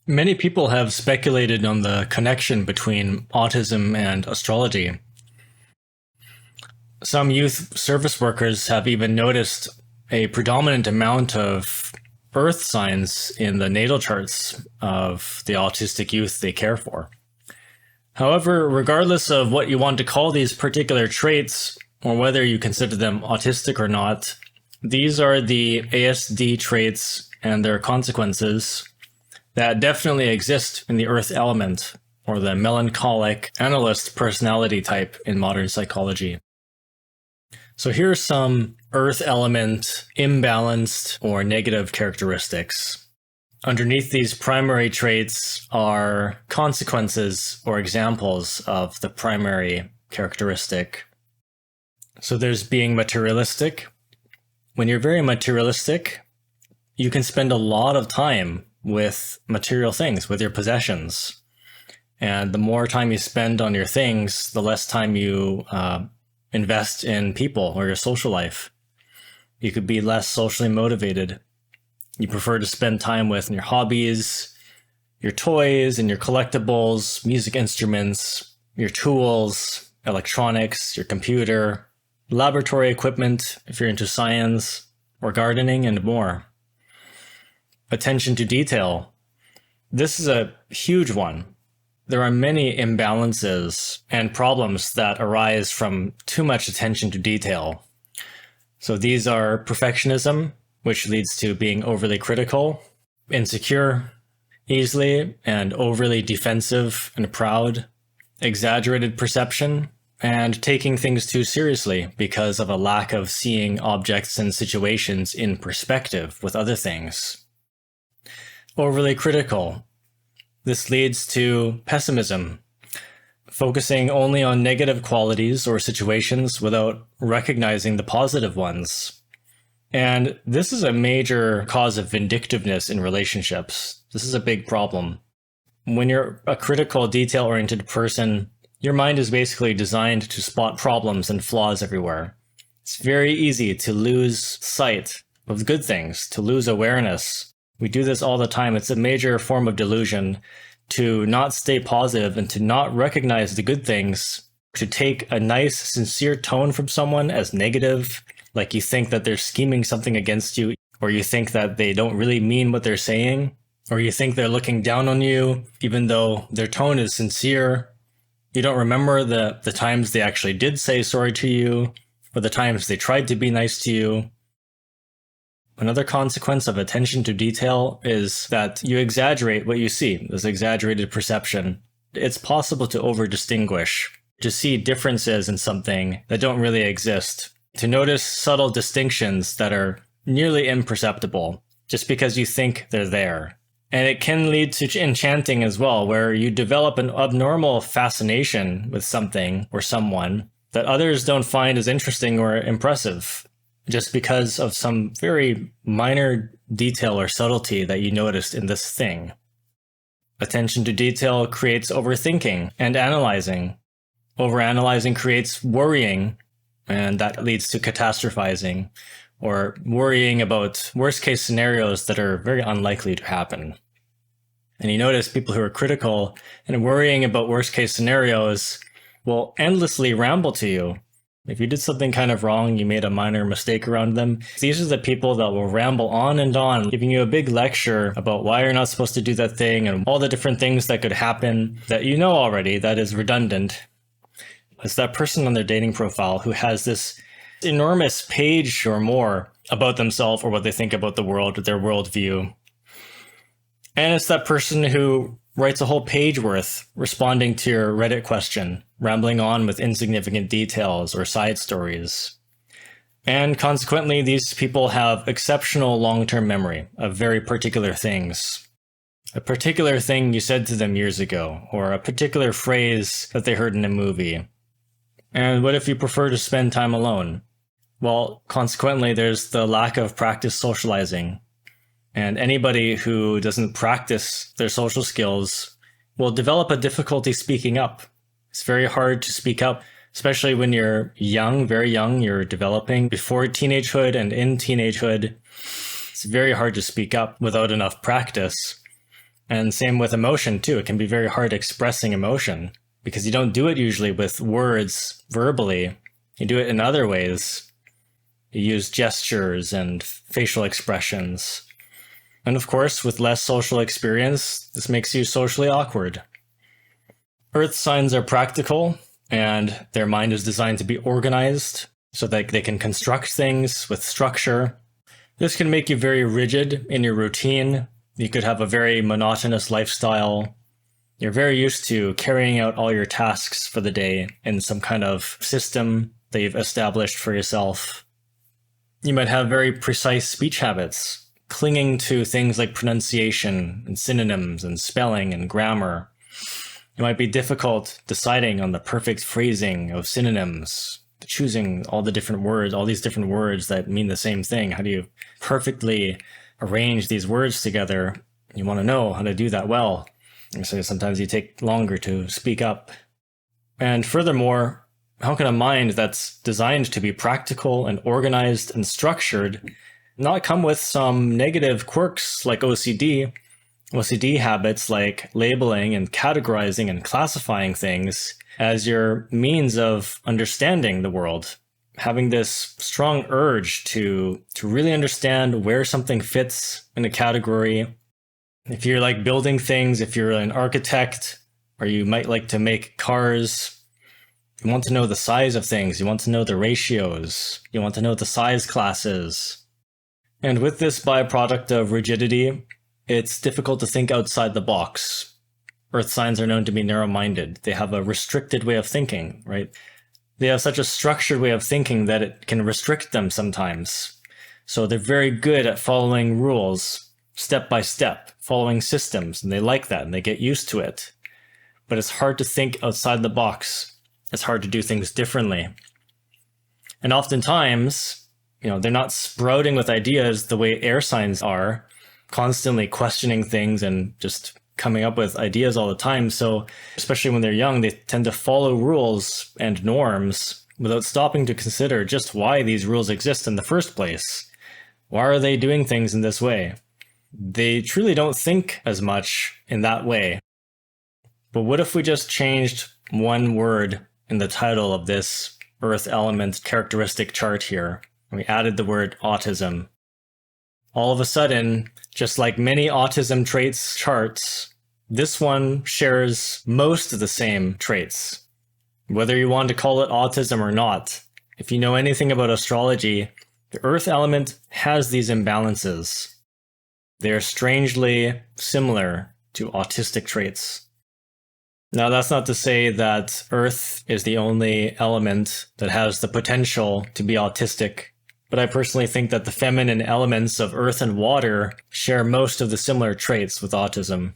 Many people have speculated on the connection between autism and astrology. Some youth service workers have even noticed a predominant amount of earth signs in the natal charts of the autistic youth they care for. However, regardless of what you want to call these particular traits, or whether you consider them autistic or not, these are the ASD traits and their consequences that definitely exist in the earth element, or the melancholic analyst personality type in modern psychology. So here are some earth element imbalanced or negative characteristics. Underneath these primary traits are consequences or examples of the primary characteristic. So there's being materialistic. When you're very materialistic, you can spend a lot of time with material things, with your possessions. And the more time you spend on your things, the less time you invest in people or your social life. You could be less socially motivated. You prefer to spend time with your hobbies, your toys and your collectibles, music instruments, your tools, electronics, your computer, laboratory equipment if you're into science, or gardening, and more. Attention to detail. This is a huge one. There are many imbalances and problems that arise from too much attention to detail. So these are perfectionism, which leads to being overly critical, insecure, easily and overly defensive and proud, exaggerated perception, and taking things too seriously because of a lack of seeing objects and situations in perspective with other things. Overly critical. This leads to pessimism, focusing only on negative qualities or situations without recognizing the positive ones. And this is a major cause of vindictiveness in relationships. This is a big problem. When you're a critical, detail-oriented person, your mind is basically designed to spot problems and flaws everywhere. It's very easy to lose sight of good things, to lose awareness. We do this all the time. It's a major form of delusion to not stay positive and to not recognize the good things, to take a nice, sincere tone from someone as negative, like you think that they're scheming something against you, or you think that they don't really mean what they're saying, or you think they're looking down on you, even though their tone is sincere. You don't remember the times they actually did say sorry to you, or the times they tried to be nice to you. Another consequence of attention to detail is that you exaggerate what you see, this exaggerated perception. It's possible to over-distinguish, to see differences in something that don't really exist, to notice subtle distinctions that are nearly imperceptible, just because you think they're there. And it can lead to enchanting as well, where you develop an abnormal fascination with something or someone that others don't find as interesting or impressive, just because of some very minor detail or subtlety that you noticed in this thing. Attention to detail creates overthinking and analyzing. Overanalyzing creates worrying, and that leads to catastrophizing, or worrying about worst-case scenarios that are very unlikely to happen. And you notice people who are critical and worrying about worst-case scenarios will endlessly ramble to you. If you did something kind of wrong, you made a minor mistake around them, these are the people that will ramble on and on, giving you a big lecture about why you're not supposed to do that thing and all the different things that could happen that you know already that is redundant. It's that person on their dating profile who has this enormous page or more about themselves or what they think about the world, their worldview. And it's that person who writes a whole page worth responding to your Reddit question, rambling on with insignificant details or side stories. And consequently, these people have exceptional long-term memory of very particular things. A particular thing you said to them years ago, or a particular phrase that they heard in a movie. And what if you prefer to spend time alone? Well, consequently, there's the lack of practice socializing. And anybody who doesn't practice their social skills will develop a difficulty speaking up. It's very hard to speak up, especially when you're young, very young, you're developing before teenagehood and in teenagehood. It's very hard to speak up without enough practice. And same with emotion too. It can be very hard expressing emotion because you don't do it usually with words verbally. You do it in other ways. You use gestures and facial expressions. And of course, with less social experience, this makes you socially awkward. Earth signs are practical, and their mind is designed to be organized so that they can construct things with structure. This can make you very rigid in your routine. You could have a very monotonous lifestyle. You're very used to carrying out all your tasks for the day in some kind of system that you've established for yourself. You might have very precise speech habits, clinging to things like pronunciation and synonyms and spelling and grammar. It might be difficult deciding on the perfect phrasing of synonyms, choosing all the different words, all these different words that mean the same thing. How do you perfectly arrange these words together? You want to know how to do that well. And so sometimes you take longer to speak up. And furthermore, how can a mind that's designed to be practical and organized and structured not come with some negative quirks like OCD habits like labeling and categorizing and classifying things as your means of understanding the world? Having this strong urge to really understand where something fits in a category. If you're like building things, if you're an architect, or you might like to make cars, you want to know the size of things, you want to know the ratios, you want to know the size classes. And with this byproduct of rigidity, it's difficult to think outside the box. Earth signs are known to be narrow-minded. They have a restricted way of thinking, right? They have such a structured way of thinking that it can restrict them sometimes. So they're very good at following rules, step by step, following systems, and they like that, and they get used to it. But it's hard to think outside the box. It's hard to do things differently. And oftentimes, they're not sprouting with ideas the way air signs are, constantly questioning things and just coming up with ideas all the time. So especially when they're young, they tend to follow rules and norms without stopping to consider just why these rules exist in the first place. Why are they doing things in this way? They truly don't think as much in that way. But what if we just changed one word in the title of this Earth element characteristic chart here? We added the word autism. All of a sudden, just like many autism traits charts, this one shares most of the same traits. Whether you want to call it autism or not, if you know anything about astrology, the Earth element has these imbalances. They are strangely similar to autistic traits. Now, that's not to say that Earth is the only element that has the potential to be autistic. But I personally think that the feminine elements of earth and water share most of the similar traits with autism.